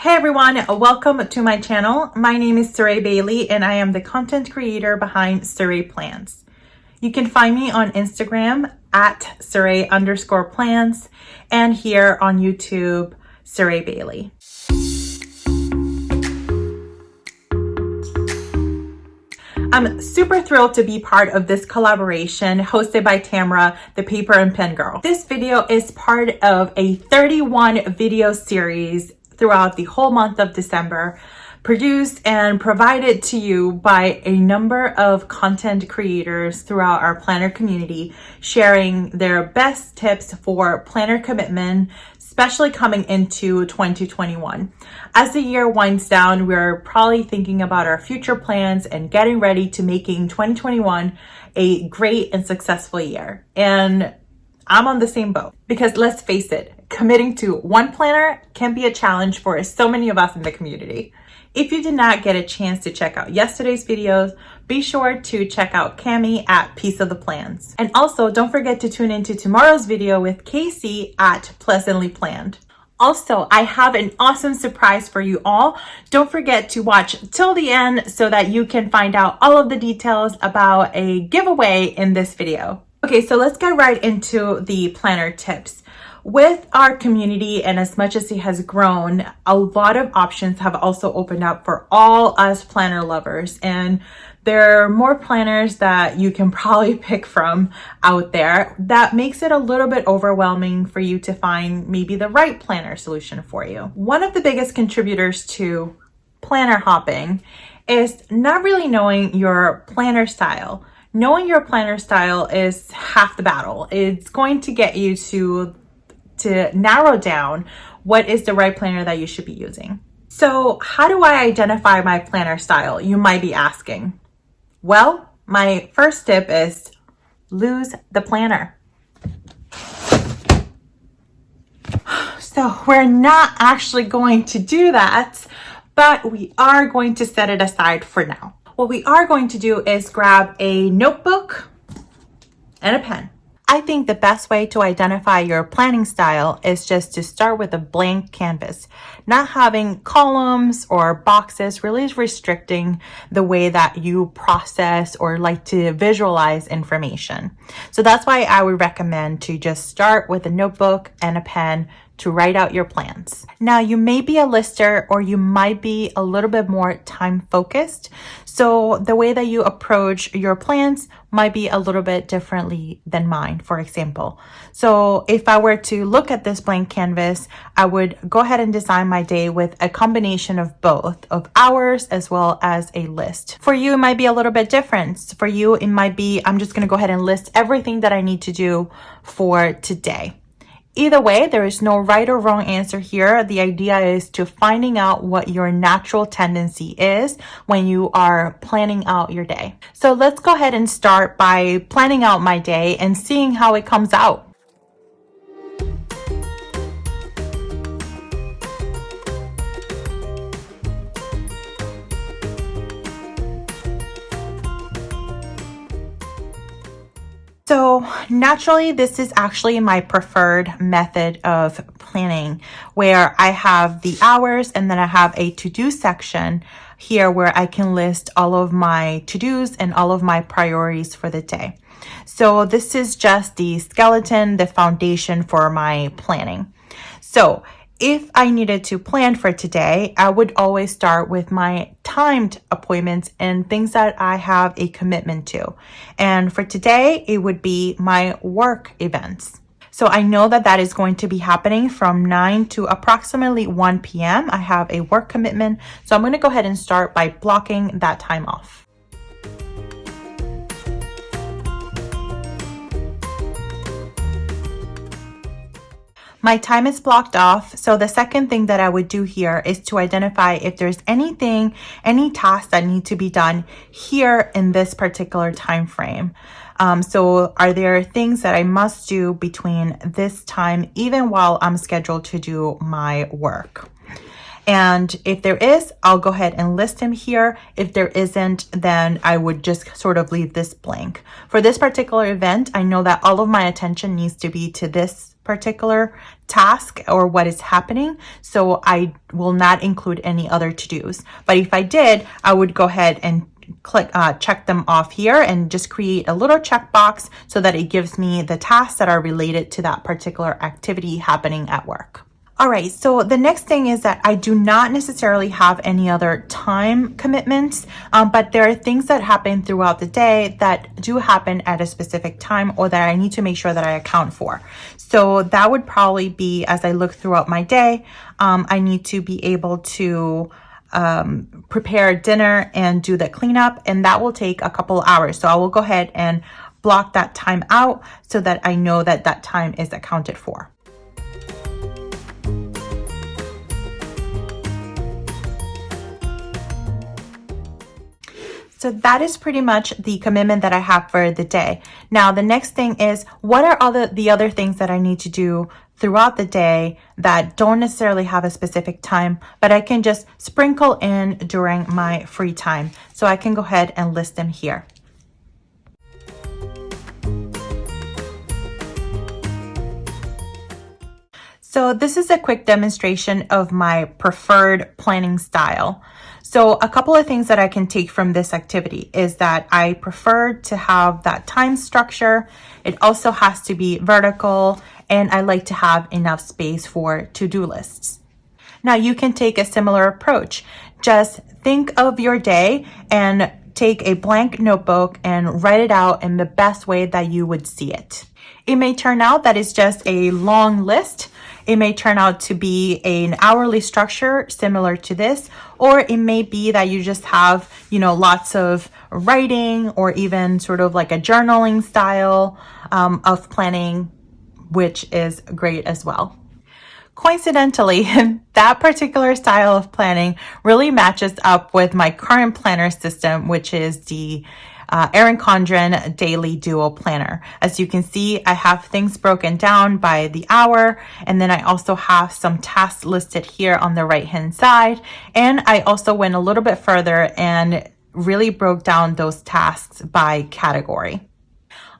Hey everyone, welcome to my channel. My name is Saray Bailey and I am the content creator behind Saray Plans. You can find me on Instagram at Saray_plans and here on YouTube, Saray Bailey. I'm super thrilled to be part of this collaboration hosted by Tamara, the Paper and Pen Girl. This video is part of a 31 video series throughout the whole month of December, produced and provided to you by a number of content creators throughout our planner community, sharing their best tips for planner commitment, especially coming into 2021. As the year winds down, we're probably thinking about our future plans and getting ready to making 2021 a great and successful year. And I'm on the same boat because let's face it, committing to one planner can be a challenge for so many of us in the community. If you did not get a chance to check out yesterday's videos, be sure to check out Cami at Piece of the Plans. And also don't forget to tune into tomorrow's video with Casey at Pleasantly Planned. Also, I have an awesome surprise for you all. Don't forget to watch till the end so that you can find out all of the details about a giveaway in this video. Okay, so let's get right into the planner tips. With our community and as much as it has grown, a lot of options have also opened up for all us planner lovers. And there are more planners that you can probably pick from out there. That makes it a little bit overwhelming for you to find maybe the right planner solution for you. One of the biggest contributors to planner hopping is not really knowing your planner style. Knowing your planner style is half the battle. It's going to get you to narrow down what is the right planner that you should be using. So how do I identify my planner style? You might be asking. Well, my first tip is lose the planner. So we're not actually going to do that, but we are going to set it aside for now. What we are going to do is grab a notebook and a pen. I think the best way to identify your planning style is just to start with a blank canvas. Not having columns or boxes really is restricting the way that you process or like to visualize information. So that's why I would recommend to just start with a notebook and a pen to write out your plans. Now, you may be a lister or you might be a little bit more time focused. So the way that you approach your plans might be a little bit differently than mine, for example. So if I were to look at this blank canvas, I would go ahead and design my day with a combination of both, of hours as well as a list. For you, it might be a little bit different. For you, it might be, I'm just gonna go ahead and list everything that I need to do for today. Either way, there is no right or wrong answer here. The idea is to finding out what your natural tendency is when you are planning out your day. So let's go ahead and start by planning out my day and seeing how it comes out. So naturally, this is actually my preferred method of planning, where I have the hours and then I have a to-do section here where I can list all of my to-dos and all of my priorities for the day. So this is just the skeleton, the foundation for my planning. So if I needed to plan for today, I would always start with my timed appointments and things that I have a commitment to. And for today, it would be my work events. So I know that that is going to be happening from 9 to approximately 1 p.m. I have a work commitment. So I'm going to go ahead and start by blocking that time off. My time is blocked off. So the second thing that I would do here is to identify if there's anything, any tasks that need to be done here in this particular time frame. So are there things that I must do between this time, even while I'm scheduled to do my work? And if there is, I'll go ahead and list them here. If there isn't, then I would just sort of leave this blank. For this particular event, I know that all of my attention needs to be to this particular task or what is happening. So I will not include any other to-dos. But if I did, I would go ahead and check them off here and just create a little checkbox so that it gives me the tasks that are related to that particular activity happening at work. All right, so the next thing is that I do not necessarily have any other time commitments, but there are things that happen throughout the day that do happen at a specific time or that I need to make sure that I account for. So that would probably be, as I look throughout my day, I need to be able to prepare dinner and do the cleanup, and that will take a couple hours. So I will go ahead and block that time out so that I know that that time is accounted for. So that is pretty much the commitment that I have for the day. Now, the next thing is, what are the other things that I need to do throughout the day that don't necessarily have a specific time, but I can just sprinkle in during my free time. So I can go ahead and list them here. So this is a quick demonstration of my preferred planning style. So a couple of things that I can take from this activity is that I prefer to have that time structure. It also has to be vertical, and I like to have enough space for to-do lists. Now you can take a similar approach. Just think of your day and take a blank notebook and write it out in the best way that you would see it. It may turn out that it's just a long list. It may turn out to be an hourly structure similar to this, or it may be that you just have, lots of writing or even sort of like a journaling style of planning, which is great as well. Coincidentally, that particular style of planning really matches up with my current planner system, which is the Erin Condren Daily Duo Planner. As you can see, I have things broken down by the hour, and then I also have some tasks listed here on the right-hand side. And I also went a little bit further and really broke down those tasks by category.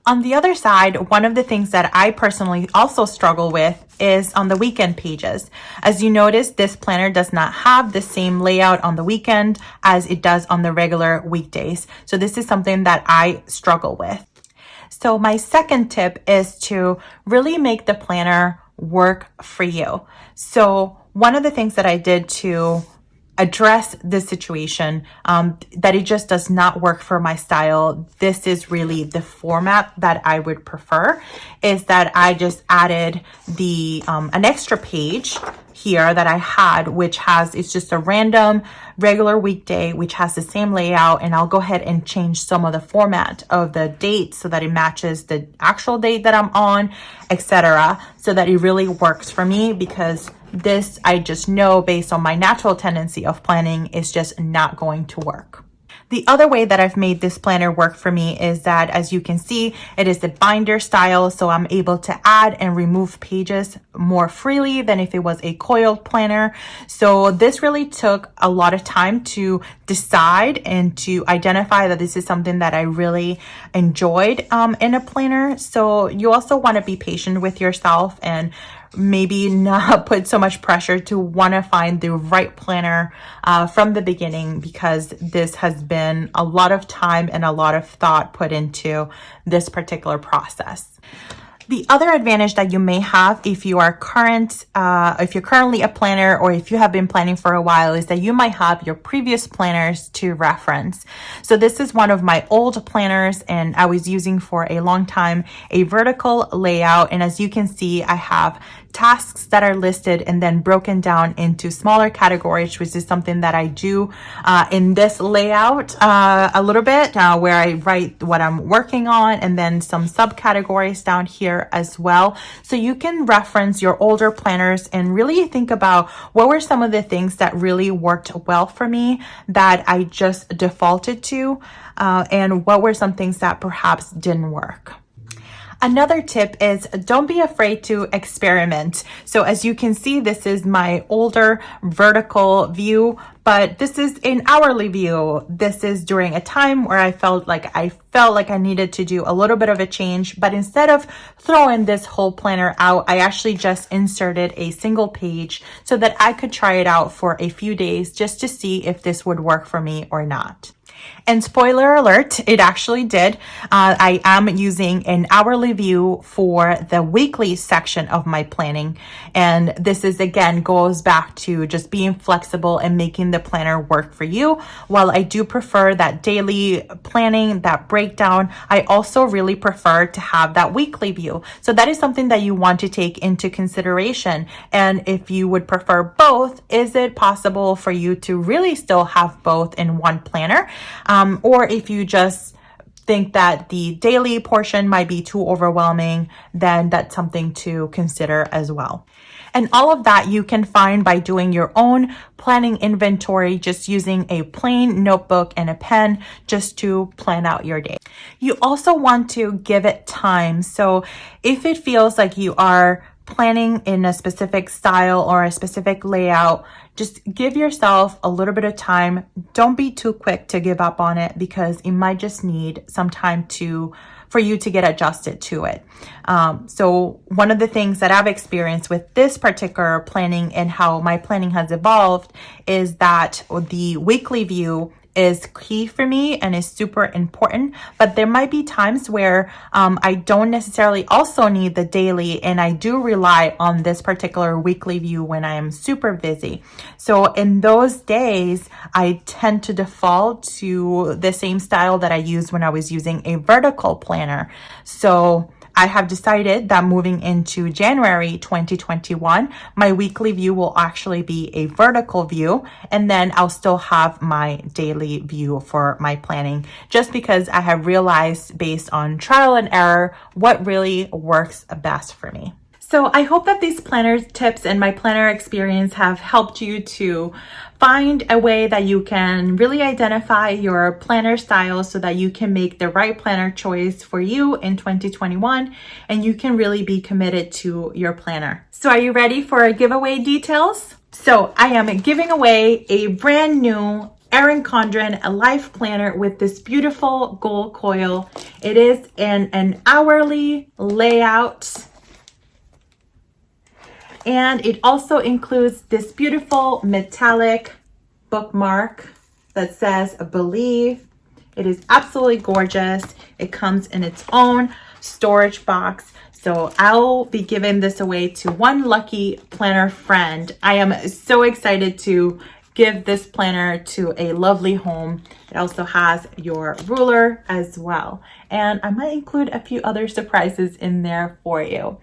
On the other side, one of the things that I personally also struggle with is on the weekend pages. As you notice, this planner does not have the same layout on the weekend as it does on the regular weekdays. So this is something that I struggle with. So my second tip is to really make the planner work for you. So one of the things that I did to address this situation, that it just does not work for my style, this is really the format that I would prefer, is that I just added the an extra page here that I had, which it's just a random regular weekday, which has the same layout, and I'll go ahead and change some of the format of the date so that it matches the actual date that I'm on, etc., so that it really works for me, because this, I just know based on my natural tendency of planning, is just not going to work. The other way that I've made this planner work for me is that, as you can see, it is the binder style, so I'm able to add and remove pages more freely than if it was a coiled planner. So this really took a lot of time to decide and to identify that this is something that I really enjoyed in a planner. So you also want to be patient with yourself and maybe not put so much pressure to want to find the right planner from the beginning, because this has been a lot of time and a lot of thought put into this particular process. The other advantage that you may have if you are if you're currently a planner, or if you have been planning for a while, is that you might have your previous planners to reference. So this is one of my old planners, and I was using for a long time a vertical layout. And as you can see, I have tasks that are listed and then broken down into smaller categories, which is something that I do in this layout a little bit, where I write what I'm working on, and then some subcategories down here as well. So you can reference your older planners and really think about what were some of the things that really worked well for me that I just defaulted to, and what were some things that perhaps didn't work. Another tip is don't be afraid to experiment. So as you can see, this is my older vertical view, but this is an hourly view. This is during a time where I felt like I needed to do a little bit of a change, but instead of throwing this whole planner out, I actually just inserted a single page so that I could try it out for a few days just to see if this would work for me or not. And spoiler alert, it actually did. I am using an hourly view for the weekly section of my planning. And this is, again, goes back to just being flexible and making the planner work for you. While I do prefer that daily planning, that breakdown, I also really prefer to have that weekly view. So that is something that you want to take into consideration. And if you would prefer both, is it possible for you to really still have both in one planner? Or if you just think that the daily portion might be too overwhelming, then that's something to consider as well. And all of that you can find by doing your own planning inventory, just using a plain notebook and a pen just to plan out your day. You also want to give it time. So if it feels like you are planning in a specific style or a specific layout, just give yourself a little bit of time. Don't be too quick to give up on it, because it might just need some time for you to get adjusted to it. So one of the things that I've experienced with this particular planning and how my planning has evolved is that the weekly view is key for me and is super important, but there might be times where I don't necessarily also need the daily, and I do rely on this particular weekly view when I am super busy. So in those days, I tend to default to the same style that I used when I was using a vertical planner. So I have decided that moving into January 2021, my weekly view will actually be a vertical view, and then I'll still have my daily view for my planning, just because I have realized based on trial and error what really works best for me. So I hope that these planner tips and my planner experience have helped you to find a way that you can really identify your planner style so that you can make the right planner choice for you in 2021, and you can really be committed to your planner. So are you ready for giveaway details? So I am giving away a brand new Erin Condren Life Planner with this beautiful gold coil. It is in an hourly layout, and it also includes this beautiful metallic bookmark that says Believe. It is absolutely gorgeous. It comes in its own storage box. So I'll be giving this away to one lucky planner friend. I am so excited to give this planner to a lovely home. It also has your ruler as well. And I might include a few other surprises in there for you.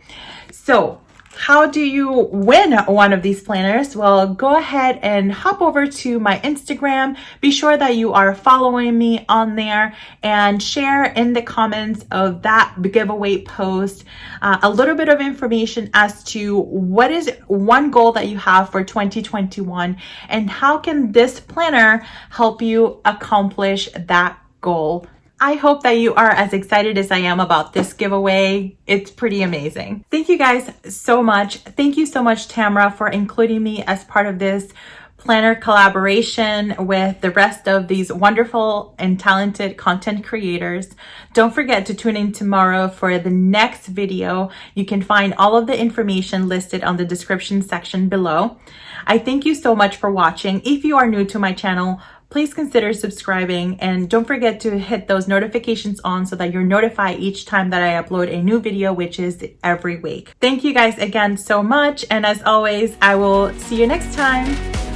So how do you win one of these planners? Well, go ahead and hop over to my Instagram. Be sure that you are following me on there, and share in the comments of that giveaway post a little bit of information as to what is one goal that you have for 2021 and how can this planner help you accomplish that goal. I hope that you are as excited as I am about this giveaway. It's pretty amazing. Thank you guys so much. Thank you so much, Tamra, for including me as part of this planner collaboration with the rest of these wonderful and talented content creators. Don't forget to tune in tomorrow for the next video. You can find all of the information listed on the description section below. I thank you so much for watching. If you are new to my channel, please consider subscribing, and don't forget to hit those notifications on so that you're notified each time that I upload a new video, which is every week. Thank you guys again so much, and as always, I will see you next time.